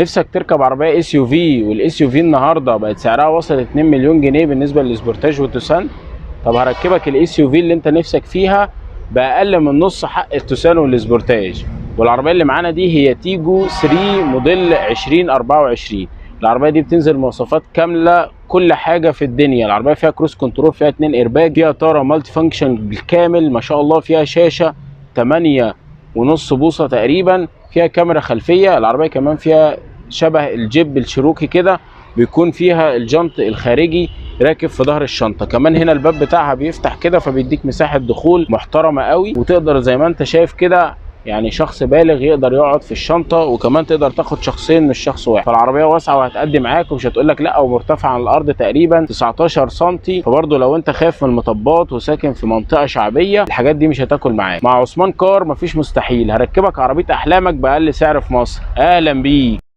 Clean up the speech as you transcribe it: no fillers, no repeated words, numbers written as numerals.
نفسك تركب عربيه اس يو في، والاس يو في النهارده بقت سعرها وصل 2 مليون جنيه بالنسبه للسبورتاج والتوسان. طب هركبك الاس يو في اللي انت نفسك فيها باقل من نص حق التوسان والسبورتاج. والعربيه اللي معانا دي هي تيجو 3 موديل 2024. العربيه دي بتنزل مواصفات كامله، كل حاجه في الدنيا. العربيه فيها كروز كنترول، فيها 2 ايرباج، فيها طاره مالتي فانكشن بالكامل ما شاء الله، فيها شاشه 8.5 بوصه تقريبا، فيها كاميرا خلفيه. العربيه كمان فيها شبه الجيب الشيروكي كده، بيكون فيها الجنط الخارجي راكب في ظهر الشنطه. كمان هنا الباب بتاعها بيفتح كده، فبيديك مساحه دخول محترمه قوي، وتقدر زي ما انت شايف كده يعني شخص بالغ يقدر يقعد في الشنطه، وكمان تقدر تاخد شخصين مش شخص واحد. فالعربيه واسعه وهتأدي معاك، ومش هتقول لك لا، ومرتفعه عن الارض تقريبا 19 سم. فبرضه لو انت خايف من المطبات وساكن في منطقه شعبيه، الحاجات دي مش هتاكل معاك. مع عثمان كار مفيش مستحيل، هركبك عربيه احلامك باقل سعر في مصر. اهلا بيك.